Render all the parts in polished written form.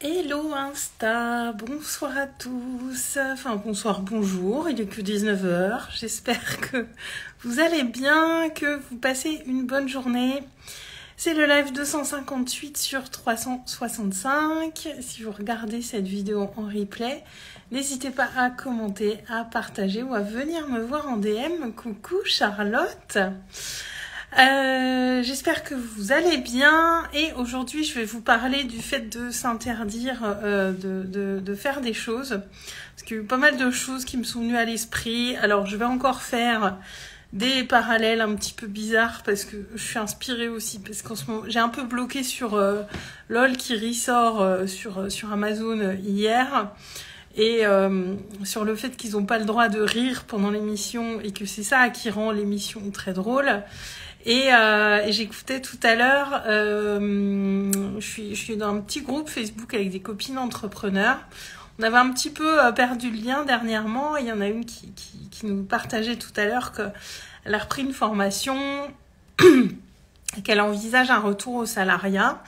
Hello Insta, bonsoir à tous, enfin bonsoir, bonjour, il est que 19h, j'espère que vous allez bien, que vous passez une bonne journée. C'est le live 258 sur 365, si vous regardez cette vidéo en replay, n'hésitez pas à commenter, à partager ou à venir me voir en DM, coucou Charlotte. J'espère que vous allez bien et aujourd'hui je vais vous parler du fait de s'interdire de faire des choses parce qu'il y a eu pas mal de choses qui me sont venues à l'esprit. Alors je vais encore faire des parallèles un petit peu bizarres parce que je suis inspirée aussi parce qu'en ce moment j'ai un peu bloqué sur LOL qui ressort sur Amazon hier. Et sur le fait qu'ils n'ont pas le droit de rire pendant l'émission et que c'est ça qui rend l'émission très drôle. Et j'écoutais tout à l'heure, je suis dans un petit groupe Facebook avec des copines entrepreneurs. On avait un petit peu perdu le lien dernièrement et il y en a une qui nous partageait tout à l'heure qu'elle a repris une formation et qu'elle envisage un retour au salariat,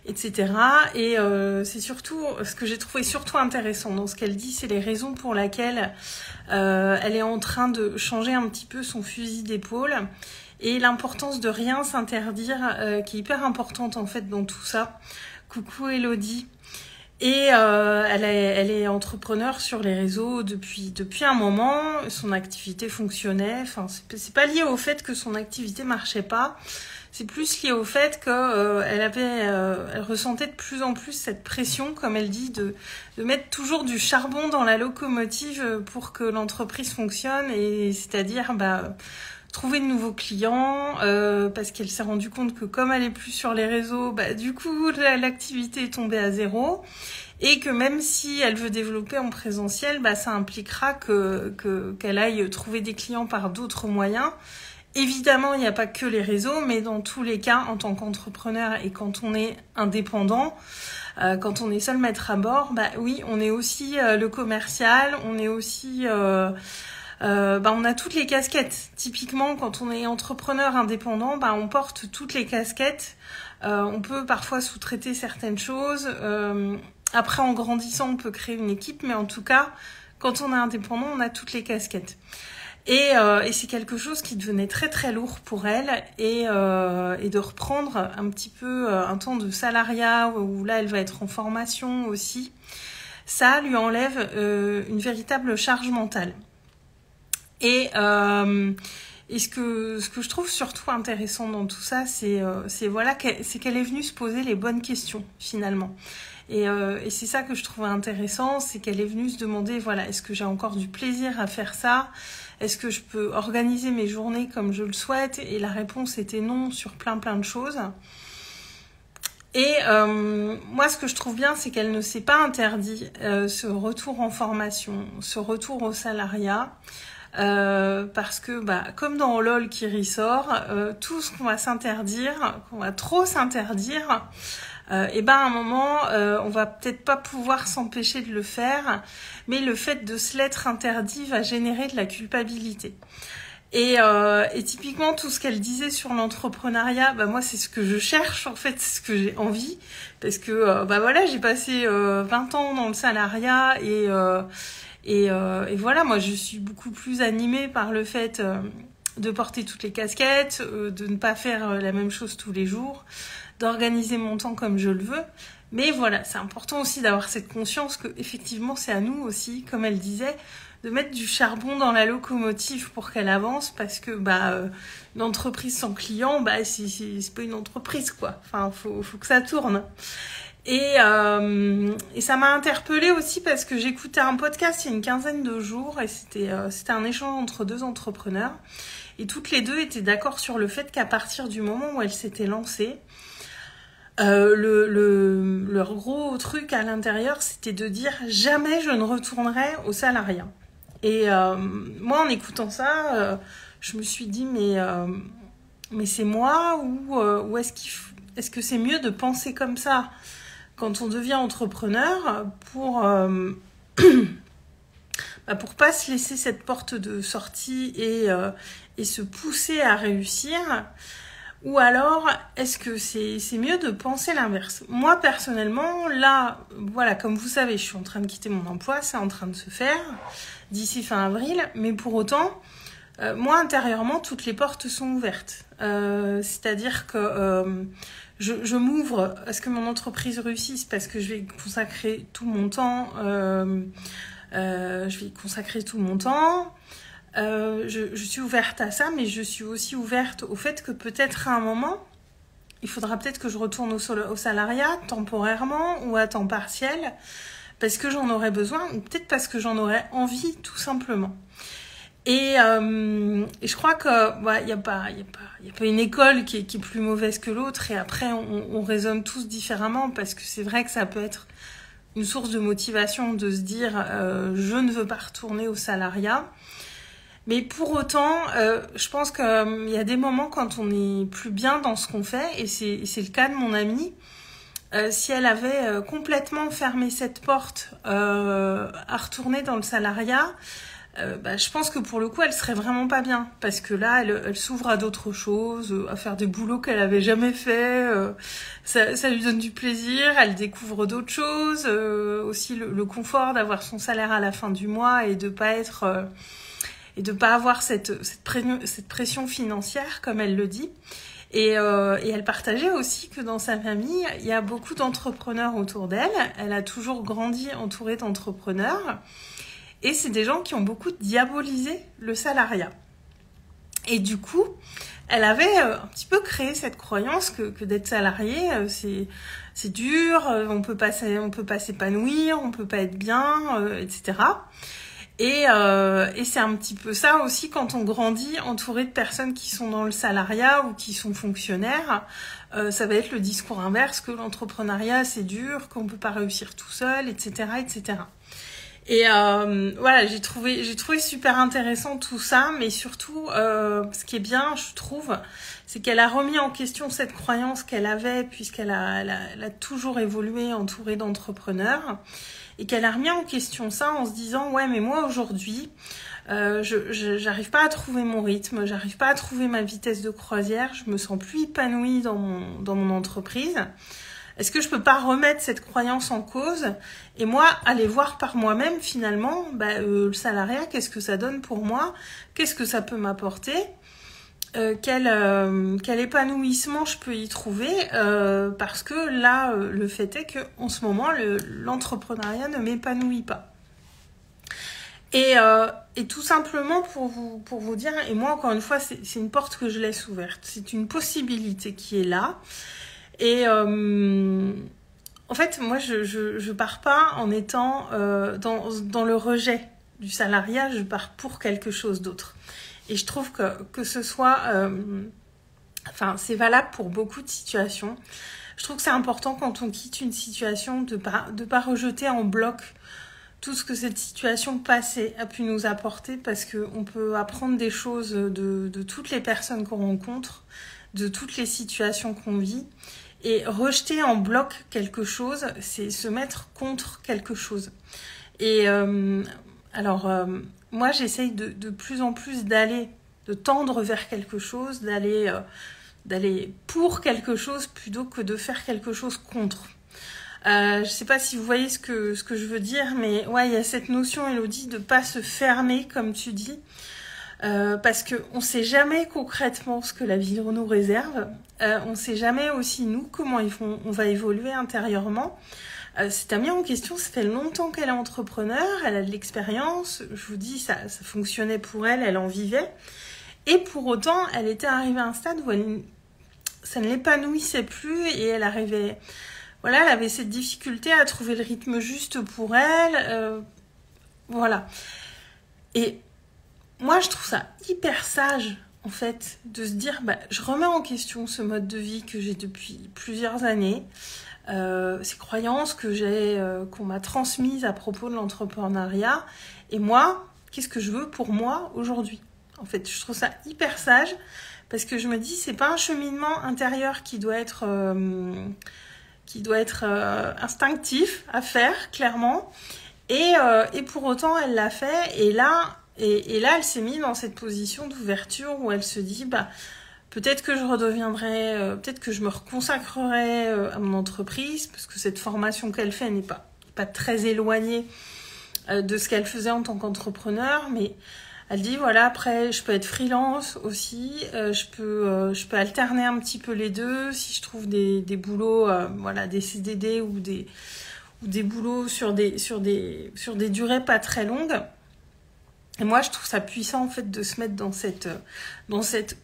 etc. Et c'est surtout, ce que j'ai trouvé surtout intéressant dans ce qu'elle dit, c'est les raisons pour lesquelles elle est en train de changer un petit peu son fusil d'épaule. Et l'importance de rien s'interdire, qui est hyper importante en fait dans tout ça. Coucou Elodie. Et elle est entrepreneur sur les réseaux depuis un moment. Son activité fonctionnait. Enfin, c'est pas lié au fait que son activité marchait pas. C'est plus lié au fait que elle ressentait de plus en plus cette pression, comme elle dit, de mettre toujours du charbon dans la locomotive pour que l'entreprise fonctionne. Et c'est-à-dire, trouver de nouveaux clients, parce qu'elle s'est rendue compte que comme elle est plus sur les réseaux, du coup l'activité est tombée à zéro et que même si elle veut développer en présentiel, ça impliquera qu'elle aille trouver des clients par d'autres moyens. Évidemment, il n'y a pas que les réseaux, mais dans tous les cas, en tant qu'entrepreneur et quand on est indépendant, quand on est seul maître à bord, oui, on est aussi le commercial, on est aussi on a toutes les casquettes. Typiquement, quand on est entrepreneur indépendant, on porte toutes les casquettes. On peut parfois sous-traiter certaines choses. Après, en grandissant, on peut créer une équipe, mais en tout cas, quand on est indépendant, on a toutes les casquettes. Et c'est quelque chose qui devenait très très lourd pour elle et de reprendre un petit peu un temps de salariat où là, elle va être en formation aussi. Ça lui enlève une véritable charge mentale. Et ce que je trouve surtout intéressant dans tout ça, c'est qu'elle est venue se poser les bonnes questions finalement. Et c'est ça que je trouvais intéressant, c'est qu'elle est venue se demander, est-ce que j'ai encore du plaisir à faire ça? Est-ce que je peux organiser mes journées comme je le souhaite? Et la réponse était non sur plein de choses. Et moi, ce que je trouve bien, c'est qu'elle ne s'est pas interdit ce retour en formation, ce retour au salariat. Parce que comme dans LOL qui ressort, tout ce qu'on va s'interdire, qu'on va trop s'interdire, à un moment on va peut-être pas pouvoir s'empêcher de le faire, mais le fait de se l'être interdit va générer de la culpabilité. Et typiquement tout ce qu'elle disait sur l'entrepreneuriat, moi c'est ce que je cherche en fait, c'est ce que j'ai envie, parce que j'ai passé 20 ans dans le salariat et voilà, moi je suis beaucoup plus animée par le fait de porter toutes les casquettes, de ne pas faire la même chose tous les jours, d'organiser mon temps comme je le veux. Mais voilà, c'est important aussi d'avoir cette conscience que effectivement c'est à nous aussi, comme elle disait, de mettre du charbon dans la locomotive pour qu'elle avance, parce que une entreprise sans client, c'est pas une entreprise quoi. Enfin, faut que ça tourne. Et ça m'a interpellée aussi parce que j'écoutais un podcast il y a une quinzaine de jours et c'était un échange entre deux entrepreneurs et toutes les deux étaient d'accord sur le fait qu'à partir du moment où elles s'étaient lancées, leur gros truc à l'intérieur, c'était de dire jamais je ne retournerai au salariat. Et moi, en écoutant ça, je me suis dit mais c'est moi ou est-ce que c'est mieux de penser comme ça quand on devient entrepreneur pour pas se laisser cette porte de sortie et se pousser à réussir? Ou alors, est-ce que c'est mieux de penser l'inverse? Moi, personnellement, là, voilà, comme vous savez, je suis en train de quitter mon emploi, c'est en train de se faire d'ici fin avril, mais pour autant, moi, intérieurement, toutes les portes sont ouvertes. C'est-à-dire que je m'ouvre à ce que mon entreprise réussisse parce que je vais consacrer tout mon temps. Je vais y consacrer tout mon temps. Je suis ouverte à ça, mais je suis aussi ouverte au fait que peut-être à un moment, il faudra peut-être que je retourne au salariat temporairement ou à temps partiel parce que j'en aurai besoin ou peut-être parce que j'en aurai envie tout simplement. Et je crois que y a pas une école qui est plus mauvaise que l'autre et après on raisonne tous différemment parce que c'est vrai que ça peut être une source de motivation de se dire je ne veux pas retourner au salariat. Mais pour autant, je pense qu'il y a des moments quand on est plus bien dans ce qu'on fait, et c'est le cas de mon amie. Si elle avait complètement fermé cette porte à retourner dans le salariat, je pense que pour le coup, elle serait vraiment pas bien. Parce que là, elle s'ouvre à d'autres choses, à faire des boulots qu'elle avait jamais fait. Ça lui donne du plaisir, elle découvre d'autres choses. Aussi le confort d'avoir son salaire à la fin du mois et de pas être... et de pas avoir cette pression financière, comme elle le dit. Et elle partageait aussi que dans sa famille, il y a beaucoup d'entrepreneurs autour d'elle. Elle a toujours grandi entourée d'entrepreneurs. Et c'est des gens qui ont beaucoup diabolisé le salariat. Et du coup, elle avait un petit peu créé cette croyance que d'être salarié, c'est dur, on peut pas s'épanouir, on peut pas être bien, etc. Et c'est un petit peu ça aussi quand on grandit entouré de personnes qui sont dans le salariat ou qui sont fonctionnaires. Ça va être le discours inverse, que l'entrepreneuriat c'est dur, qu'on peut pas réussir tout seul, etc., etc. Et voilà, j'ai trouvé super intéressant tout ça, mais surtout, ce qui est bien, je trouve, c'est qu'elle a remis en question cette croyance qu'elle avait, puisqu'elle a toujours évolué entourée d'entrepreneurs, et qu'elle a remis en question ça en se disant ouais, mais moi aujourd'hui, j'arrive pas à trouver mon rythme, j'arrive pas à trouver ma vitesse de croisière, je me sens plus épanouie dans mon entreprise. Est-ce que je peux pas remettre cette croyance en cause et moi aller voir par moi-même finalement le salariat, qu'est-ce que ça donne pour moi, qu'est-ce que ça peut m'apporter, quel épanouissement je peux y trouver, parce que là le fait est que en ce moment l'entrepreneuriat ne m'épanouit pas. Et tout simplement pour vous dire, et moi encore une fois c'est une porte que je laisse ouverte, c'est une possibilité qui est là. Et en fait, moi, je pars pas en étant dans le rejet du salariat, je pars pour quelque chose d'autre. Et je trouve que ce soit... c'est valable pour beaucoup de situations. Je trouve que c'est important quand on quitte une situation de pas rejeter en bloc tout ce que cette situation passée a pu nous apporter, parce qu'on peut apprendre des choses de toutes les personnes qu'on rencontre, de toutes les situations qu'on vit. Et rejeter en bloc quelque chose, c'est se mettre contre quelque chose. Et moi, j'essaye de plus en plus de tendre vers quelque chose, d'aller pour quelque chose plutôt que de faire quelque chose contre. Je sais pas si vous voyez ce que je veux dire, mais ouais, il y a cette notion, Elodie, de pas se fermer, comme tu dis. Parce qu'on ne sait jamais concrètement ce que la vie nous réserve. On ne sait jamais aussi, nous, comment on va évoluer intérieurement. Cette amie en question, ça fait longtemps qu'elle est entrepreneur, elle a de l'expérience. Je vous dis, ça fonctionnait pour elle, elle en vivait. Et pour autant, elle était arrivée à un stade où ça ne l'épanouissait plus et elle avait cette difficulté à trouver le rythme juste pour elle. Voilà. Et moi, je trouve ça hyper sage, en fait, de se dire, je remets en question ce mode de vie que j'ai depuis plusieurs années, ces croyances qu'on m'a transmises à propos de l'entrepreneuriat. Et moi, qu'est-ce que je veux pour moi aujourd'hui ? En fait, je trouve ça hyper sage, parce que je me dis, c'est pas un cheminement intérieur qui doit être instinctif à faire, clairement. Et pour autant, elle l'a fait, et là, elle s'est mise dans cette position d'ouverture où elle se dit, Peut-être que je redeviendrai, peut-être que je me reconsacrerai à mon entreprise, parce que cette formation qu'elle fait n'est pas très éloignée de ce qu'elle faisait en tant qu'entrepreneur, mais elle dit voilà, après je peux être freelance aussi, je peux alterner un petit peu les deux si je trouve des boulots, voilà, des CDD ou des boulots sur des durées pas très longues. Et moi, je trouve ça puissant en fait de se mettre dans cette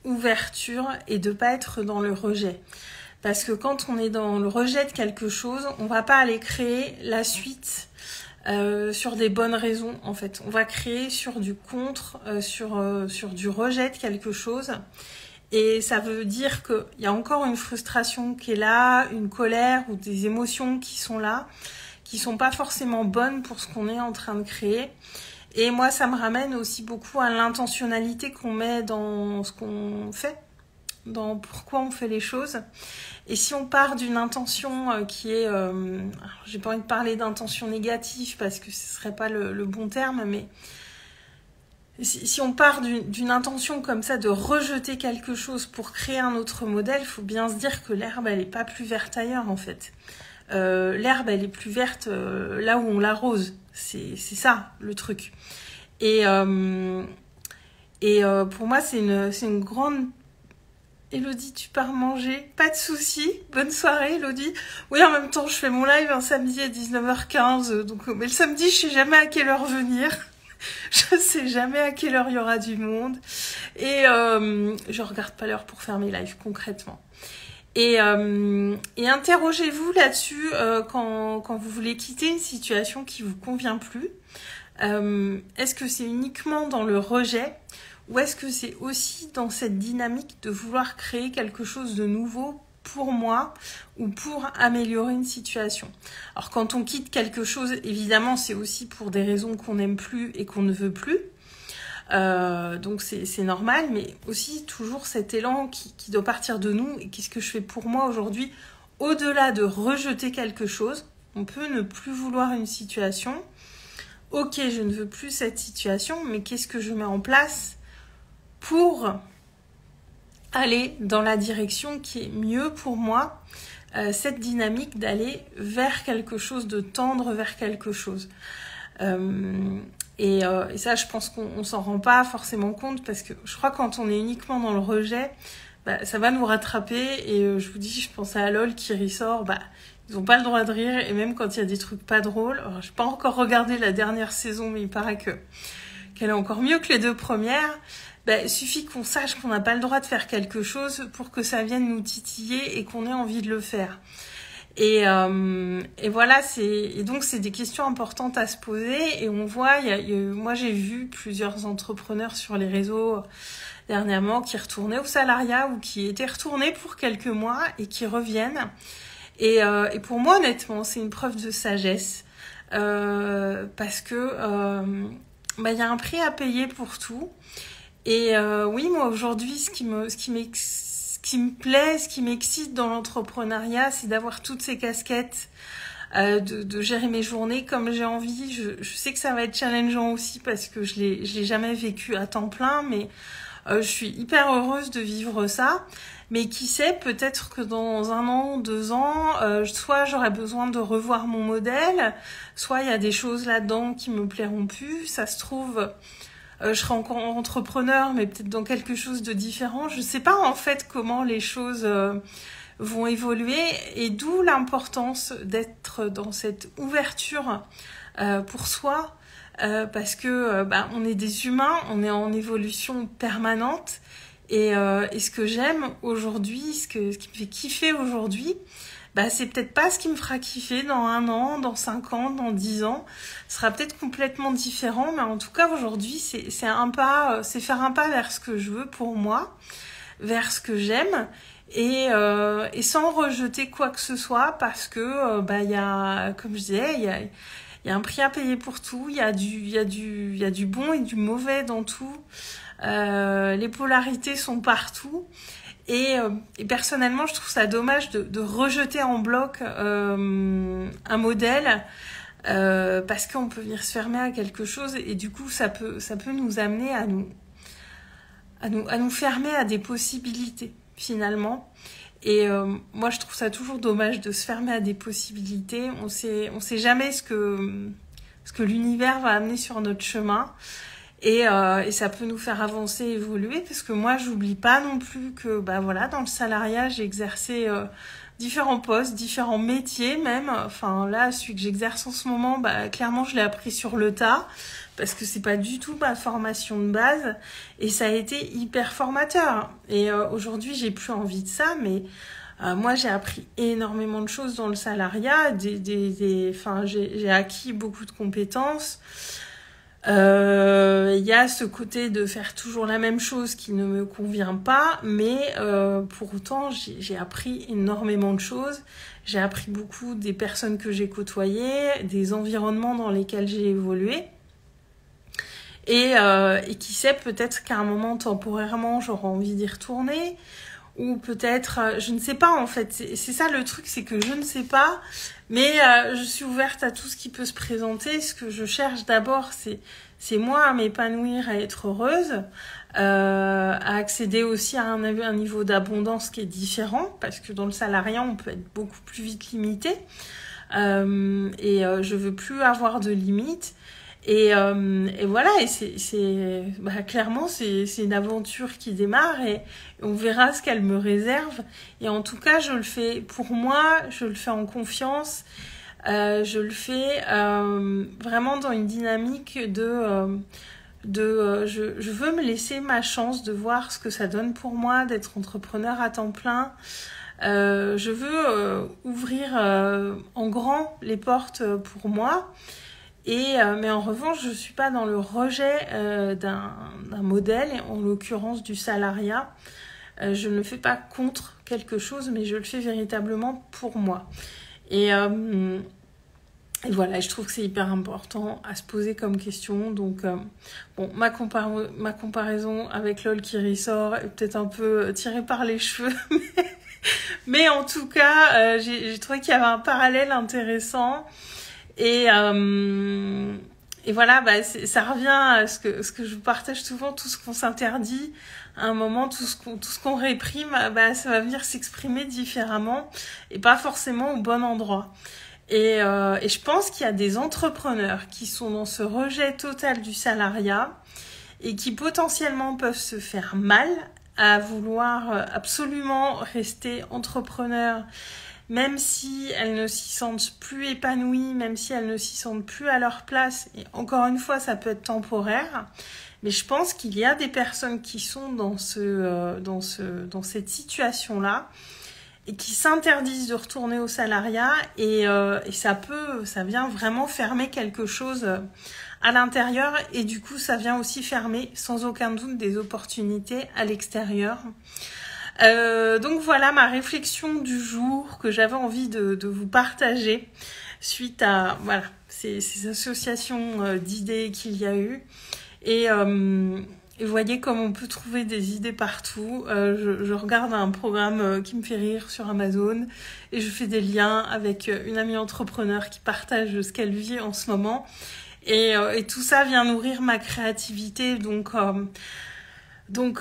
ouverture et de pas être dans le rejet. Parce que quand on est dans le rejet de quelque chose, on va pas aller créer la suite sur des bonnes raisons en fait. On va créer sur du contre, sur du rejet de quelque chose. Et ça veut dire qu'il y a encore une frustration qui est là, une colère ou des émotions qui sont là, qui sont pas forcément bonnes pour ce qu'on est en train de créer. Et moi, ça me ramène aussi beaucoup à l'intentionnalité qu'on met dans ce qu'on fait, dans pourquoi on fait les choses. Et si on part d'une intention qui est... j'ai pas envie de parler d'intention négative parce que ce serait pas le bon terme, mais si on part d'une intention comme ça de rejeter quelque chose pour créer un autre modèle, il faut bien se dire que l'herbe, elle est pas plus verte ailleurs en fait. L'herbe, elle est plus verte là où on l'arrose. C'est ça le truc. Et pour moi, c'est une grande... Elodie, tu pars manger? Pas de souci. Bonne soirée, Elodie. Oui, en même temps, je fais mon live un samedi à 19h15. Donc, mais le samedi, je sais jamais à quelle heure venir. Je sais jamais à quelle heure il y aura du monde. Et je regarde pas l'heure pour faire mes lives, concrètement. Et interrogez-vous là-dessus quand vous voulez quitter une situation qui vous convient plus. Est-ce que c'est uniquement dans le rejet ou est-ce que c'est aussi dans cette dynamique de vouloir créer quelque chose de nouveau pour moi ou pour améliorer une situation? Alors quand on quitte quelque chose, évidemment, c'est aussi pour des raisons qu'on n'aime plus et qu'on ne veut plus. Donc c'est normal, mais aussi toujours cet élan qui doit partir de nous. Et qu'est-ce que je fais pour moi aujourd'hui? Au-delà de rejeter quelque chose, on peut ne plus vouloir une situation. Ok, je ne veux plus cette situation, mais qu'est-ce que je mets en place pour aller dans la direction qui est mieux pour moi, cette dynamique d'aller vers quelque chose, de tendre vers quelque chose. Et ça, je pense qu'on s'en rend pas forcément compte parce que je crois que quand on est uniquement dans le rejet, ça va nous rattraper. Et je vous dis, je pense à LOL qui ressort, ils ont pas le droit de rire. Et même quand il y a des trucs pas drôles, alors, j'ai pas encore regardé la dernière saison, mais il paraît qu'elle est encore mieux que les 2 premières. Il suffit qu'on sache qu'on n'a pas le droit de faire quelque chose pour que ça vienne nous titiller et qu'on ait envie de le faire. Et voilà, et donc c'est des questions importantes à se poser. Et on voit, moi j'ai vu plusieurs entrepreneurs sur les réseaux dernièrement qui retournaient au salariat ou qui étaient retournés pour quelques mois et qui reviennent. Et pour moi, honnêtement, c'est une preuve de sagesse parce que y a un prix à payer pour tout. Et oui, moi aujourd'hui, ce qui me plaît, ce qui m'excite dans l'entrepreneuriat, c'est d'avoir toutes ces casquettes, de gérer mes journées comme j'ai envie. Je sais que ça va être challengeant aussi parce que je l'ai jamais vécu à temps plein, mais je suis hyper heureuse de vivre ça. Mais qui sait, peut-être que dans 1 an, 2 ans, soit j'aurai besoin de revoir mon modèle, soit il y a des choses là-dedans qui me plairont plus. Ça se trouve... je serai encore entrepreneur, mais peut-être dans quelque chose de différent. Je ne sais pas en fait comment les choses vont évoluer et d'où l'importance d'être dans cette ouverture pour soi parce que on est des humains, on est en évolution permanente et ce que j'aime aujourd'hui, ce qui me fait kiffer aujourd'hui, c'est peut-être pas ce qui me fera kiffer dans 1 an, dans 5 ans, dans 10 ans. Ce sera peut-être complètement différent, mais en tout cas, aujourd'hui, c'est faire un pas vers ce que je veux pour moi, vers ce que j'aime, et sans rejeter quoi que ce soit, parce que, y a, comme je disais, il y a un prix à payer pour tout, il y a du bon et du mauvais dans tout. Les polarités sont partout. Et personnellement, je trouve ça dommage de rejeter en bloc un modèle parce qu'on peut venir se fermer à quelque chose et du coup, ça peut nous amener à nous fermer à des possibilités finalement. Et moi je trouve ça toujours dommage de se fermer à des possibilités. On sait jamais ce que l'univers va amener sur notre chemin. Et ça peut nous faire avancer, évoluer, parce que moi j'oublie pas non plus que voilà, dans le salariat j'ai exercé différents postes, différents métiers même. Enfin là, celui que j'exerce en ce moment, clairement je l'ai appris sur le tas, parce que c'est pas du tout ma formation de base, et ça a été hyper formateur. Et aujourd'hui j'ai plus envie de ça, mais moi j'ai appris énormément de choses dans le salariat, j'ai acquis beaucoup de compétences. Il y a ce côté de faire toujours la même chose qui ne me convient pas, mais pour autant j'ai appris énormément de choses. J'ai appris beaucoup des personnes que j'ai côtoyées, des environnements dans lesquels j'ai évolué, et qui sait, peut-être qu'à un moment temporairement j'aurai envie d'y retourner, ou peut-être, je ne sais pas en fait, c'est ça le truc, c'est que je ne sais pas, mais je suis ouverte à tout ce qui peut se présenter. Ce que je cherche d'abord, c'est moi à m'épanouir, à être heureuse, à accéder aussi à un niveau d'abondance qui est différent, parce que dans le salariat, on peut être beaucoup plus vite limité, et je veux plus avoir de limites. Et voilà, et clairement c'est une aventure qui démarre, et on verra ce qu'elle me réserve. Et en tout cas, je le fais pour moi, je le fais en confiance, je le fais vraiment dans une dynamique je veux me laisser ma chance de voir ce que ça donne pour moi d'être entrepreneur à temps plein. Je veux ouvrir en grand les portes pour moi. Mais en revanche, je suis pas dans le rejet d'un modèle, en l'occurrence du salariat. Je ne le fais pas contre quelque chose, mais je le fais véritablement pour moi. Et voilà, je trouve que c'est hyper important à se poser comme question. Donc, ma comparaison avec LOL qui ressort est peut-être un peu tirée par les cheveux, mais en tout cas, j'ai trouvé qu'il y avait un parallèle intéressant. Et voilà, ça revient à ce que je partage souvent, tout ce qu'on s'interdit à un moment, tout ce qu'on réprime, ça va venir s'exprimer différemment et pas forcément au bon endroit. Et je pense qu'il y a des entrepreneurs qui sont dans ce rejet total du salariat et qui potentiellement peuvent se faire mal à vouloir absolument rester entrepreneur, même si elles ne s'y sentent plus épanouies, même si elles ne s'y sentent plus à leur place. Et encore une fois, ça peut être temporaire, mais je pense qu'il y a des personnes qui sont dans cette situation-là et qui s'interdisent de retourner au salariat, et ça vient vraiment fermer quelque chose à l'intérieur, et du coup, ça vient aussi fermer sans aucun doute des opportunités à l'extérieur. Donc voilà ma réflexion du jour que j'avais envie de vous partager suite à ces associations d'idées qu'il y a eu. Et vous voyez comme on peut trouver des idées partout. Je regarde un programme qui me fait rire sur Amazon, et je fais des liens avec une amie entrepreneur qui partage ce qu'elle vit en ce moment. Et tout ça vient nourrir ma créativité. Donc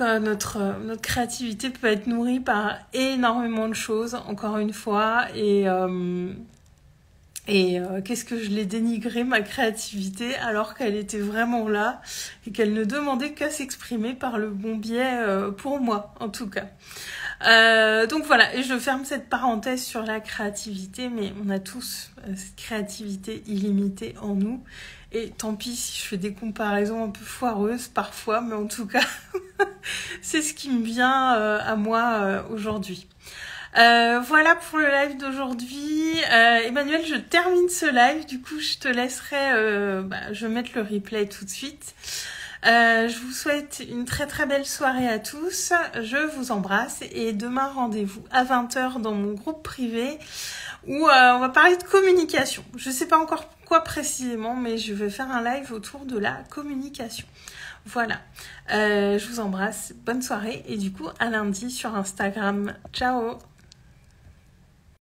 notre créativité peut être nourrie par énormément de choses, encore une fois, et qu'est-ce que je l'ai dénigré, ma créativité, alors qu'elle était vraiment là et qu'elle ne demandait qu'à s'exprimer par le bon biais, pour moi en tout cas. Donc voilà, et je ferme cette parenthèse sur la créativité, mais on a tous cette créativité illimitée en nous. Et tant pis si je fais des comparaisons un peu foireuses parfois, mais en tout cas, c'est ce qui me vient à moi aujourd'hui. Voilà pour le live d'aujourd'hui. Emmanuel, je termine ce live. Du coup, je te laisserai... je vais mettre le replay tout de suite. Je vous souhaite une très très belle soirée à tous. Je vous embrasse, et demain, rendez-vous à 20h dans mon groupe privé où on va parler de communication. Je ne sais pas encore quoi précisément, mais je vais faire un live autour de la communication. Voilà. Je vous embrasse. Bonne soirée, et du coup, à lundi sur Instagram. Ciao!